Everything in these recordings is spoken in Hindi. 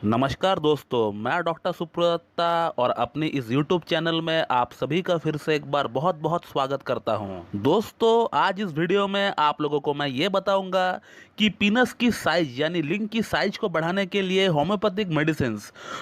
नमस्कार दोस्तों, मैं डॉक्टर सुप्रता और अपनी इस YouTube चैनल में आप सभी का फिर से एक बार बहुत बहुत स्वागत करता हूं। दोस्तों, आज इस वीडियो में आप लोगों को मैं ये बताऊंगा कि पीनस की साइज यानी लिंग की साइज को बढ़ाने के लिए होम्योपैथिक मेडिसिन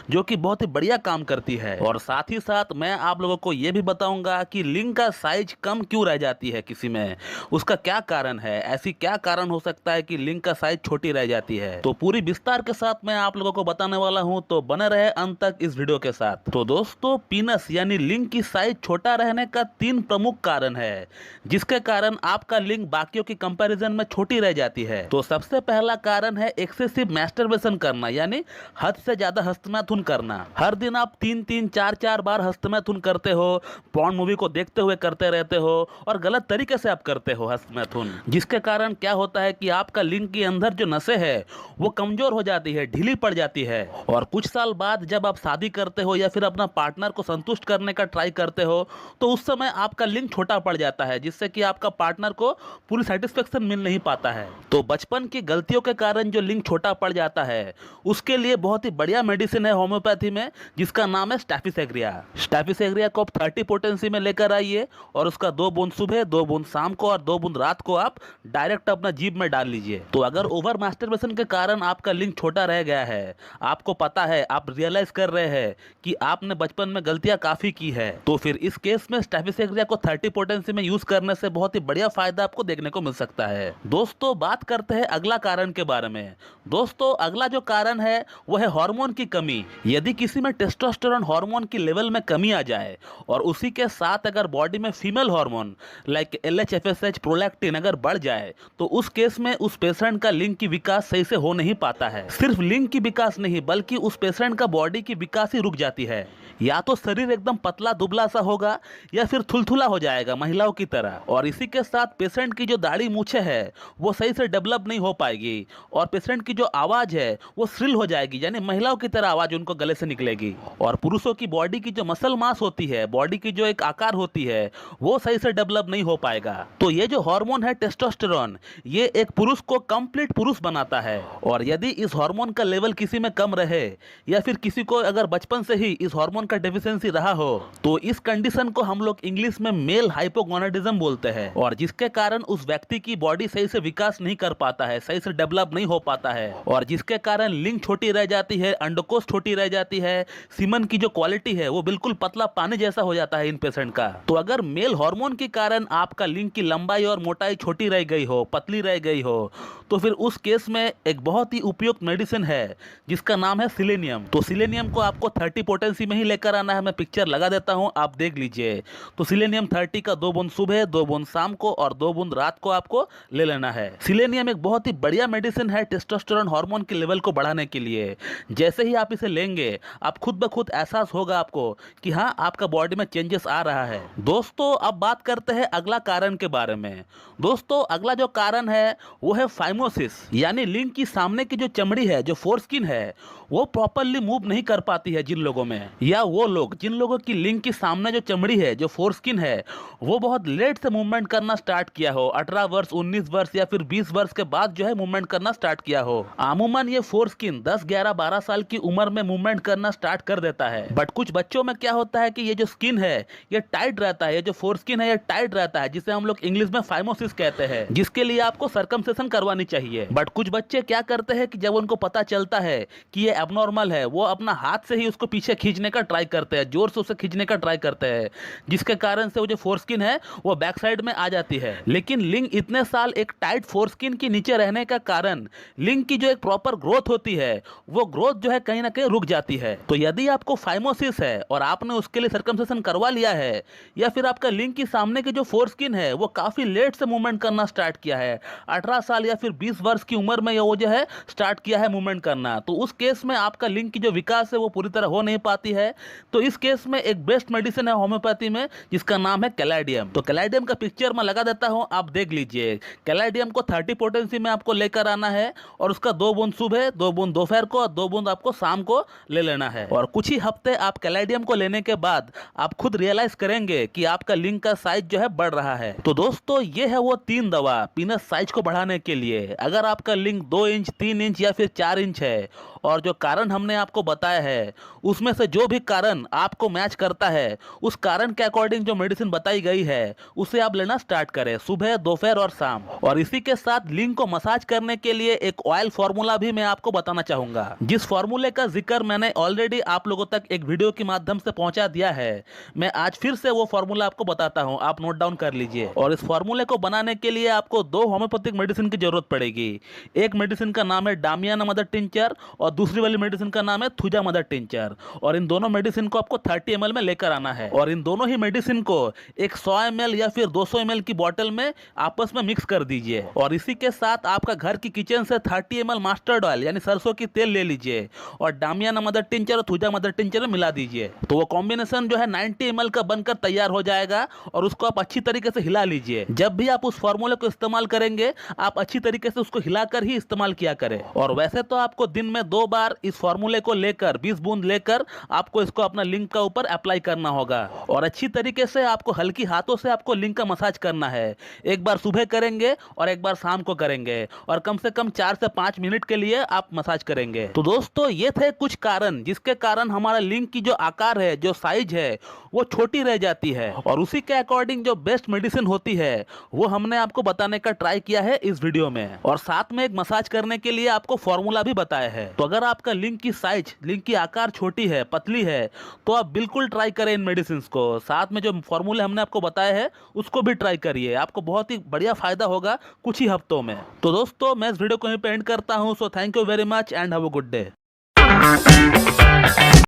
जो कि बहुत ही बढ़िया काम करती है, और साथ ही साथ मैं आप लोगों को ये भी बताऊंगा कि लिंग का साइज कम क्यों रह जाती है किसी में, उसका क्या कारण है, ऐसी क्या कारण हो सकता है कि लिंग का साइज छोटी रह जाती है। तो पूरी विस्तार के साथ मैं आप लोगों को बताने वाला हूं, तो बने रहे अंत तक इस वीडियो के साथ। तो दोस्तों, पीनस यानी लिंग की साइज छोटा रहने का 3 प्रमुख कारण है जिसके कारण आपका लिंग बाकियों की कंपैरिजन में छोटी रह जाती है। तो सबसे पहला कारण है एक्सेसिव मैस्टरबेशन करना, यानी हद से ज्यादा हस्तमैथुन करना। हर दिन आप 3-3, 4-4 बार हस्तमैथुन करते हो, पॉर्न मूवी को देखते हुए करते रहते हो और गलत तरीके से आप करते हो हस्तमैथुन, जिसके कारण क्या होता है कि आपका लिंग के अंदर जो नसें है वो कमजोर हो जाती है, ढीली पड़ जाती है। और कुछ साल बाद जब आप शादी करते हो या फिर अपना पार्टनर को संतुष्ट करने का ट्राई करते हो, तो उस समय आपका लिंग छोटा पड़ जाता है, जिससे कि आपका पार्टनर को पूरी सेटिस्फेक्शन मिल नहीं पाता है। तो बचपन की गलतियों के कारण जो लिंग छोटा पड़ जाता है, उसके लिए बहुत ही बढ़िया मेडिसिन है होम्योपैथी में, जिसका नाम है स्टैफिसेग्रिया। स्टैफिसेग्रिया को आप 30 पोटेंसी में लेकर आइए और उसका 2 बूंद सुबह, 2 बूंद शाम को और 2 बूंद रात को आप डायरेक्ट अपना जीभ में डाल लीजिए। तो अगर ओवर मास्टरबेशन के कारण आपका लिंग छोटा रह गया है, आपको पता है, आप रियलाइज कर रहे हैं कि आपने बचपन में गलतियां काफी की है, तो फिर इस केस में स्टैफिसेग्रिया को 30 पोटेंसी में यूज करने से बहुत ही बढ़िया फायदा आपको देखने को मिल सकता है। दोस्तों, बात करते हैं अगला कारण के बारे में। दोस्तों, अगला जो कारण है वो है हार्मोन की कमी। यदि किसी में टेस्टोस्टेरोन हार्मोन की लेवल में कमी आ जाए और उसी के साथ अगर बॉडी में female hormone like LH, FSH, prolactin अगर बढ़ जाए, तो उस केस में उस पेशेंट का लिंग की विकास सही से हो नहीं पाता है। सिर्फ लिंग की विकास नहीं, बल्कि उस पेशेंट का बॉडी की विकास ही रुक जाती है। या तो शरीर एकदम पतला दुबला सा होगा या फिर थुलथुला हो जाएगा महिलाओं की तरह, और इसी के साथ पेशेंट की जो दाढ़ी मूछें है वो सही से डेवलप नहीं हो पाएगी, और पेशेंट की जो आवाज है वो श्रिल हो जाएगी, यानी महिलाओं की तरह आवाज उनको गले से निकलेगी। और पुरुषों की बॉडी की जो मसल मास होती है, बॉडी की जो एक आकार होती है, वो सही से डेवलप नहीं हो पाएगा। तो ये जो हार्मोन है टेस्टोस्टेरोन, ये एक पुरुष को कंप्लीट पुरुष बनाता है, और यदि इस हार्मोन का लेवल किसी में कम रहे या फिर किसी को अगर बचपन से ही इस हार्मोन का डेफिशिएंसी रहा हो, तो इस कंडीशन को हम लोग इंग्लिश में मेल हाइपोगोनाडिज्म बोलते हैं, और जिसके कारण उस व्यक्ति की बॉडी सही से विकास नहीं कर पाता है, सही से डेवलप नहीं हो पाता है, और जिसके कारण लिंग छोटी रह जाती है, अंडकोश छोटी रह जाती है, सीमन की जो क्वालिटी है वो बिल्कुल पतला पानी जैसा हो जाता है इन पेशेंट का। तो अगर मेल हार्मोन के कारण आपका लिंग की लंबाई और मोटाई छोटी रह गई हो, पतली रह गई हो, तो फिर उस केस में एक बहुत ही उपयुक्त मेडिसिन है जिसका नाम है सिलेनियम। तो सिलेनियम को आपको 30 पोटेंसी में ही लेकर आना है। मैं पिक्चर लगा देता हूं, आप देख लीजिए। तो सिलेनियम 30 का 2 बूंद सुबह, 2 बूंद शाम को और 2 बूंद रात को आपको ले लेना है। सिलेनियम एक बहुत ही बढ़िया मेडिसिन है टेस्टोस्टेरोन हार्मोन के लेवल को बढ़ाने के लिए। जैसे ही आप इसे लेंगे, आप खुद ब खुद एहसास होगा आपको कि हाँ, आपका बॉडी में चेंजेस आ रहा है। दोस्तों, अब बात करते हैं अगला कारण के बारे में। दोस्तों, अगला जो कारण है वो है फाइमोसिस, यानी लिंग की सामने की जो चमड़ी है, जो फोरस्किन है, वो प्रॉपरली मूव नहीं कर पाती है जिन लोगों में, या वो लोग जिन लोगों की लिंग की सामने जो चमड़ी है, जो फोरस्किन है, वो बहुत लेट से मूवमेंट करना स्टार्ट किया हो, 18 वर्ष, 19 वर्ष या फिर 20 वर्ष के बाद जो है मूवमेंट करना स्टार्ट किया हो। अमूमन ये फोरस्किन 10, 11, 12 साल की उम्र में मूवमेंट करना स्टार्ट कर देता है। बट कुछ बच्चों में क्या होता है कि ये जो स्किन है ये टाइट रहता है, ये जो फोरस्किन है ये टाइट रहता है, जिसे हम लोग इंग्लिश में फाइमोसिस कहते हैं, जिसके लिए आपको सर्कमसेशन करवानी चाहिए। बट कुछ बच्चे क्या करते हैं कि जब उनको पता चलता है कि ये एबनॉर्मल है, वो अपना हाथ से ही उसको पीछे खींचने का ट्राई करते हैं, जोर से उसे खींचने का ट्राई करते हैं, जिसके कारण से वो जो फोरस्किन है वो बैक साइड में आ जाती है। लेकिन लिंग इतने साल एक टाइट फोरस्किन के नीचे रहने का कारण लिंग की जो एक प्रॉपर ग्रोथ होती है, वो ग्रोथ जो है कहीं ना कहीं रुक जाती है। तो यदि आपको फाइमोसिस है और आपने उसके लिए सर्कमसेशन करवा लिया है, या फिर आपका लिंग की सामने की जो फोरस्किन है वो काफी लेट से मूवमेंट करना स्टार्ट किया है, 18 साल या फिर 20 वर्ष की उम्र में वो जो है स्टार्ट किया है मूवमेंट करना, तो उस केस में आपका लिंग की जो विकास है वो पूरी तरह हो नहीं पाती है। तो इस केस में एक बेस्ट मेडिसिन है होम्योपैथी में, जिसका नाम है कैलाडियम। तो कैलाडियम का पिक्चर मैं लगा देता हूं, आप देख लीजिए। कैलाडियम को 30 पोटेंसी में आपको लेकर आना है, और उसका 2 बूंद सुबह, 2 बूंद दोपहर को और 2 बूंद आपको शाम को ले लेना है। और कुछ ही हफ्ते आप कैलाडियम को लेने के बाद आप खुद रियलाइज करेंगे कि आपका लिंग का साइज जो है बढ़ रहा है। तो दोस्तों, ये है वो 3 दवा पीनस साइज को बढ़ाने के लिए। अगर आपका लिंग 2 इंच, 3 इंच या फिर 4 इंच है और जो कारण हमने आपको बताया है उसमें से जो भी कारण आपको मैच करता है उस कारण के अकॉर्डिंग जो मेडिसिन बताई गई है उसे आप लेना स्टार्ट करें सुबह, दोपहर और शाम। और इसी के साथ लिंग को मसाज करने के लिए एक ऑयल फॉर्मूला भी मैं आपको बताना चाहूंगा, जिस फॉर्मूले का जिक्र मैंने ऑलरेडी आप लोगों तक एक वीडियो के माध्यम से पहुंचा दिया है। मैं आज फिर से वो फॉर्मूला आपको बताता हूं, आप नोट डाउन कर लीजिए। और इस फॉर्मूले को बनाने के लिए आपको 2 होम्योपैथिक मेडिसिन की जरूरत पड़ेगी। एक मेडिसिन का नाम है डामियाना मदर टिंचर और दूसरी वाली मेडिसिन का नाम है थुजा मदर टिंचर। और इन दोनों मेडिसिन को आपको 30 ml में लेकर आना है और इन दोनों ही मेडिसिन को एक 100 ml या फिर 200 ml की बोतल में आपस में मिक्स कर दीजिए। और इसी के साथ आपका घर की किचन से 30 ml मस्टर्ड ऑयल यानी सरसों की तेल ले लीजिए और डामियाना मदर टिंचर और थुजा मदर टिंचर में मिला दीजिए। तो वो कॉम्बिनेशन जो है 90 ml का बनकर तैयार हो जाएगा और उसको आप अच्छी तरीके से हिला लीजिए। जब भी आप उस फॉर्मूले को इस्तेमाल करेंगे आप अच्छी तरीके से उसको हिलाकर ही इस्तेमाल किया करें। और वैसे तो आपको दिन में 2 बार इस फॉर्मूले को लेकर 20 बूंद लेकर आपको इसको अपना लिंग का ऊपर अप्लाई करना होगा और अच्छी तरीके से आपको हल्की हाथों से आपको लिंग का मसाज करना है। एक बार सुबह करेंगे और एक बार शाम को करेंगे और कम से कम 4 से 5 मिनट के लिए आप मसाज करेंगे। तो दोस्तों ये थे कुछ कारण जिसके कारण हमारा लिंग की जो आकार है, जो साइज है वो छोटी रह जाती है और उसी के अकॉर्डिंग जो बेस्ट मेडिसिन होती है वो हमने आपको बताने का ट्राई किया है इस वीडियो में। और साथ में एक मसाज करने के लिए आपको फॉर्मूला भी बताया है। तो अगर आपका लिंग की साइज, लिंग की आकार छोटी है, पतली है, तो आप बिल्कुल ट्राई करें इन मेडिसिन को। साथ में जो फॉर्मूले हमने आपको बताया है उसको भी ट्राई करिए, आपको बहुत ही बढ़िया फायदा होगा कुछ ही हफ्तों में। तो दोस्तों मैं इस वीडियो को यहीं पे एंड करता हूं। So thank you very much and have a good day.